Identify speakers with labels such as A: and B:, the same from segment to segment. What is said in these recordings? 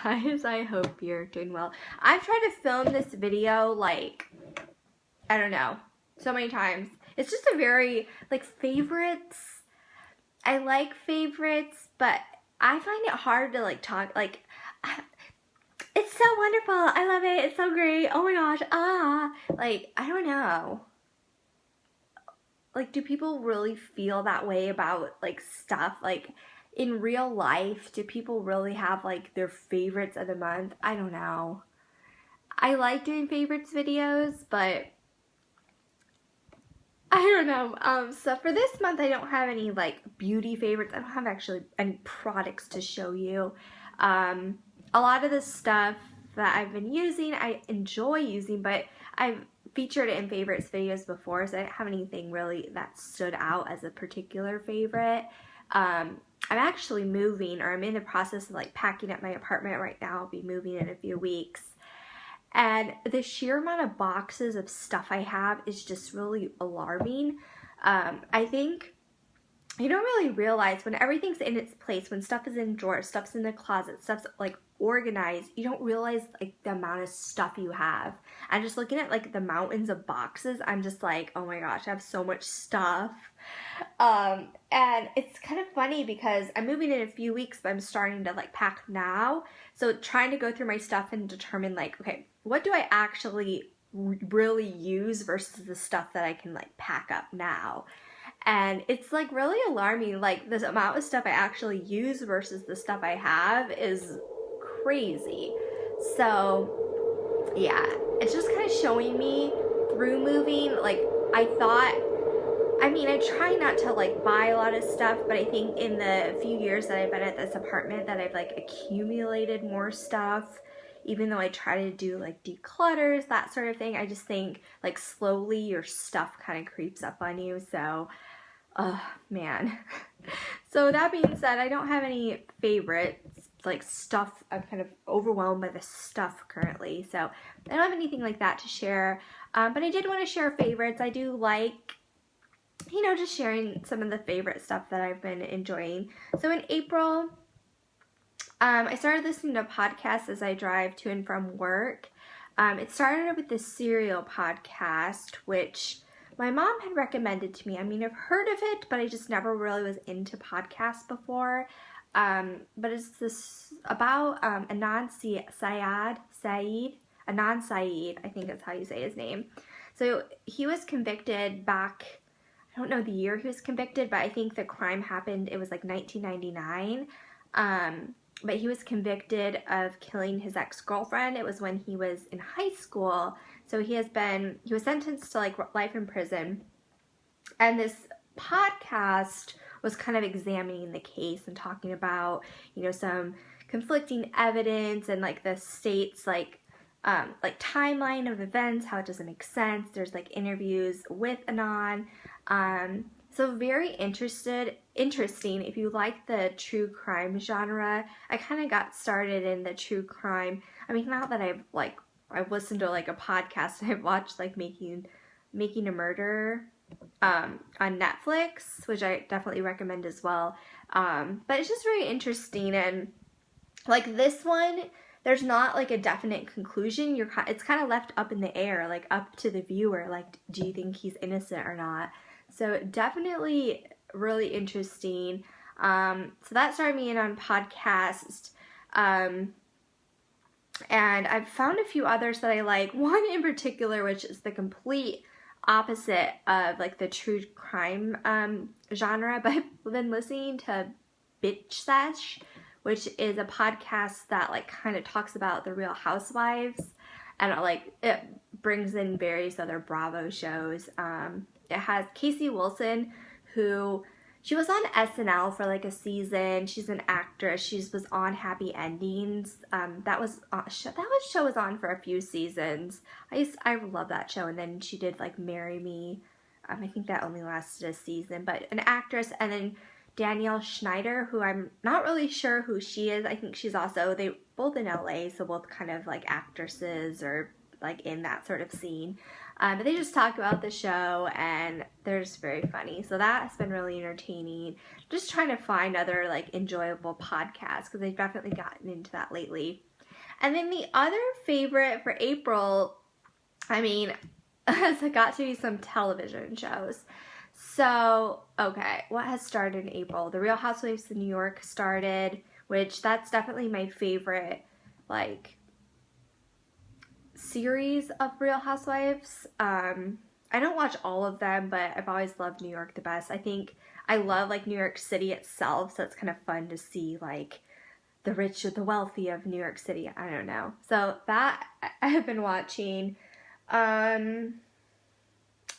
A: guys? I hope you're doing well. I've tried to film this video like, I don't know, so many times. It's just a very, like, favorites. I like favorites, but I find it hard to, like, talk, like, it's so wonderful. I love it. It's so great. Oh my gosh. Like, I don't know. Like, do people really feel that way about, like, stuff? Like, in real life, do people really have, like, their favorites of the month? I don't know. I like doing favorites videos, but I don't know. So for this month, I don't have any, like, beauty favorites. I don't have actually any products to show you. A lot of the stuff that I've been using, I enjoy using, but I've featured it in favorites videos before, so I didn't have anything really that stood out as a particular favorite. I'm actually moving, or I'm in the process of, like, packing up my apartment right now. I'll be moving in a few weeks. And the sheer amount of boxes of stuff I have is just really alarming. I think you don't really realize when everything's in its place, when stuff is in drawers, stuff's in the closet, stuff's, like, organized, you don't realize, like, the amount of stuff you have. I'm just looking at, like, the mountains of boxes. I'm just like, oh my gosh, I have so much stuff. And it's kind of funny because I'm moving in a few weeks, but I'm starting to, like, pack now. So trying to go through my stuff and determine, like, okay, what do I actually really use versus the stuff that I can, like, pack up now. And it's, like, really alarming. Like, the amount of stuff I actually use versus the stuff I have is crazy. So yeah, it's just kind of showing me through moving. Like, I try not to, like, buy a lot of stuff, but I think in the few years that I've been at this apartment that I've, like, accumulated more stuff. Even though I try to do, like, declutters, that sort of thing, I just think, like, slowly your stuff kind of creeps up on you. So man. So that being said, I don't have any favorites, like, stuff. I'm kind of overwhelmed by the stuff currently, so I don't have anything like that to share. But I did want to share favorites. I do like, you know, just sharing some of the favorite stuff that I've been enjoying. So in April, I started listening to podcasts as I drive to and from work. It started with the Serial podcast, which my mom had recommended to me. I mean, I've heard of it, but I just never really was into podcasts before. But it's this about Adnan Syed, I think that's how you say his name. So he was convicted back, I don't know the year he was convicted, but I think the crime happened, it was like 1999. But he was convicted of killing his ex-girlfriend. It was when he was in high school. So he was sentenced to, like, life in prison. And this podcast was kind of examining the case and talking about, you know, some conflicting evidence and, like, the state's, like timeline of events, how it doesn't make sense. There's, like, interviews with Adnan. So very interesting. If you like the true crime genre, I kind of got started in the true crime. I mean, not that I've listened to, like, a podcast. I've watched, like, Making a Murder on Netflix, which I definitely recommend as well. But it's just very interesting, and, like, this one, there's not, like, a definite conclusion. It's kind of left up in the air, like, up to the viewer. Like, do you think he's innocent or not? So definitely really interesting. So that started me in on podcasts. And I've found a few others that I like. One in particular, which is the complete opposite of, like, the true crime genre, but I've been listening to Sesh, which is a podcast that, like, kind of talks about the Real Housewives, and it brings in various other Bravo shows. It has Casey Wilson, who, she was on SNL for, like, a season. She's an actress. She was on Happy Endings. That show was on for a few seasons. I love that show. And then she did, like, Marry Me. I think that only lasted a season. But an actress, and then Danielle Schneider, who I'm not really sure who she is. I think she's also, they both in LA, so both kind of, like, actresses or, like, in that sort of scene. But they just talk about the show, and they're just very funny. So that has been really entertaining. Just trying to find other, like, enjoyable podcasts, because I've definitely gotten into that lately. And then the other favorite for April, I mean, has got to be some television shows. So, okay, what has started in April? The Real Housewives of New York started, which that's definitely my favorite, like, series of Real Housewives. I don't watch all of them, but I've always loved New York the best. I think I love, like, New York City itself, so it's kind of fun to see, like, the rich or the wealthy of New York City. I don't know. So that I have been watching.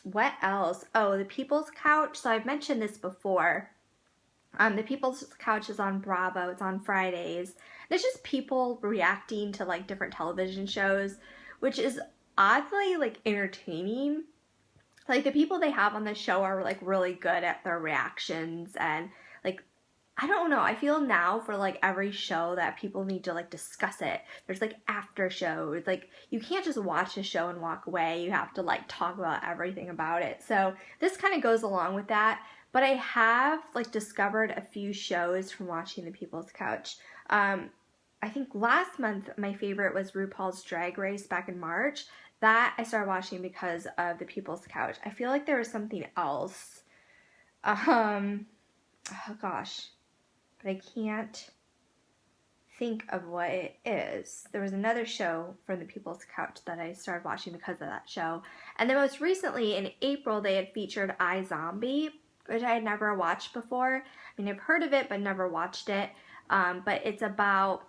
A: What else? Oh, The People's Couch. So I've mentioned this before. The People's Couch is on Bravo. It's on Fridays. It's just people reacting to like different television shows, which is oddly like entertaining. Like the people they have on the show are like really good at their reactions, and like I don't know, I feel now for like every show that people need to like discuss it. There's like after shows. Like you can't just watch a show and walk away. You have to like talk about everything about it. So this kind of goes along with that. But I have like discovered a few shows from watching The People's Couch. I think last month my favorite was RuPaul's Drag Race back in March. That I started watching because of The People's Couch. I feel like there was something else. Oh gosh. But I can't think of what it is. There was another show from The People's Couch that I started watching because of that show. And then most recently, in April, they had featured iZombie, which I had never watched before. I mean, I've heard of it, but never watched it. But it's about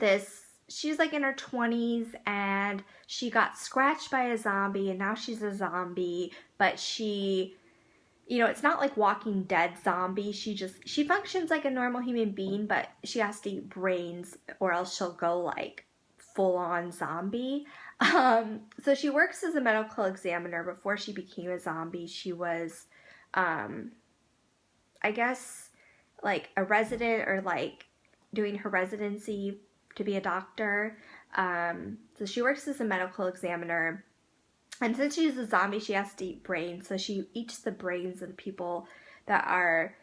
A: this, she's like in her 20s, and she got scratched by a zombie, and now she's a zombie, but she... You know, it's not like Walking Dead zombie. She functions like a normal human being, but she has to eat brains or else she'll go like full-on zombie. So she works as a medical examiner. Before she became a zombie, she was, I guess, like a resident or like doing her residency to be a doctor. So she works as a medical examiner. And since she's a zombie, she has to eat brains. So she eats the brains of the people that are,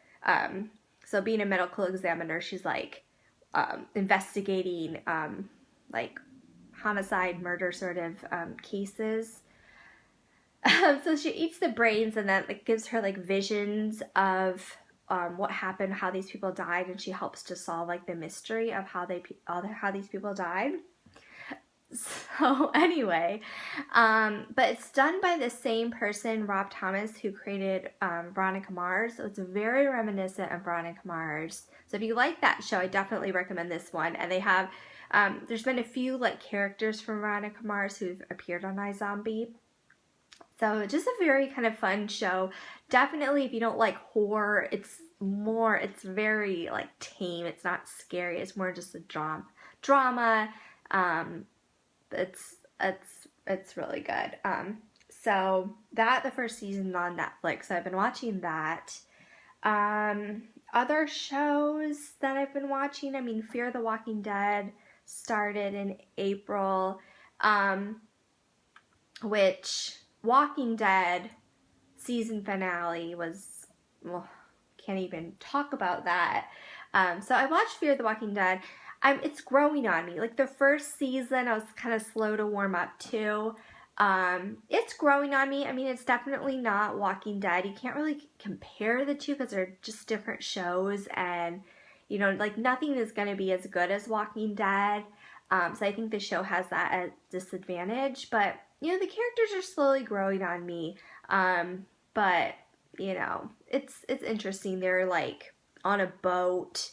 A: so being a medical examiner, she's like investigating like homicide, murder sort of cases. So she eats the brains, and that like gives her like visions of what happened, how these people died, and she helps to solve like the mystery of how these people died. So anyway, but it's done by the same person, Rob Thomas, who created Veronica Mars. So it's very reminiscent of Veronica Mars. So if you like that show, I definitely recommend this one. And they have, there's been a few like characters from Veronica Mars who've appeared on iZombie. So just a very kind of fun show. Definitely if you don't like horror, it's very like tame. It's not scary. It's more just a drama. It's really good. So that, the first season on Netflix, so I've been watching that. Other shows that I've been watching, I mean, Fear the Walking Dead started in April, which Walking Dead season finale was, well, can't even talk about that. So I watched Fear the Walking Dead. It's growing on me. Like the first season, I was kind of slow to warm up to. It's growing on me. I mean, it's definitely not Walking Dead. You can't really compare the two because they're just different shows, and you know, like nothing is going to be as good as Walking Dead. So I think the show has that at disadvantage. But you know, the characters are slowly growing on me. But you know, it's interesting. They're like on a boat.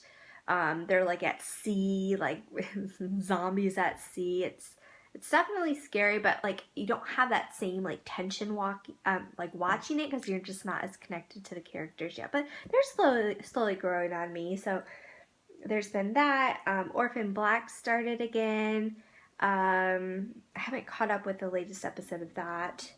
A: They're like at sea, like zombies at sea. It's definitely scary, but like you don't have that same like tension like watching it because you're just not as connected to the characters yet. But they're slowly growing on me. So there's been that. Orphan Black started again. I haven't caught up with the latest episode of that.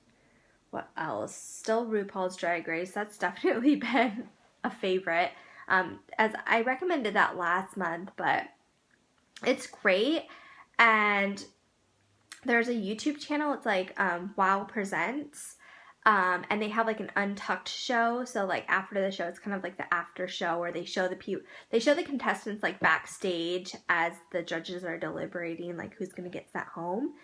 A: What else? Still RuPaul's Drag Race. That's definitely been a favorite. As I recommended that last month, but it's great. And there's a YouTube channel. It's like Wow Presents. And they have like an Untucked show, so like after the show, it's kind of like the after show where they show the contestants like backstage as the judges are deliberating like who's gonna get sent home.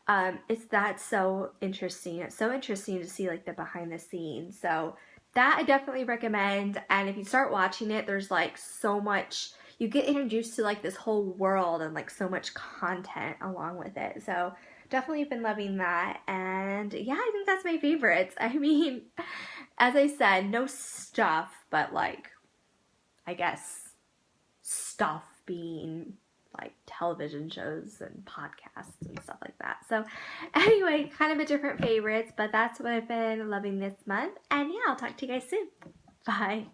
A: That's so interesting. It's so interesting to see like the behind the scenes. So that I definitely recommend. And if you start watching it, there's like so much, you get introduced to like this whole world and like so much content along with it. So definitely been loving that. And yeah, I think that's my favorites. I mean, as I said, no stuff, but like, I guess stuff being like television shows and podcasts and stuff like that. So anyway, kind of a different favorites, but that's what I've been loving this month. And yeah, I'll talk to you guys soon. Bye.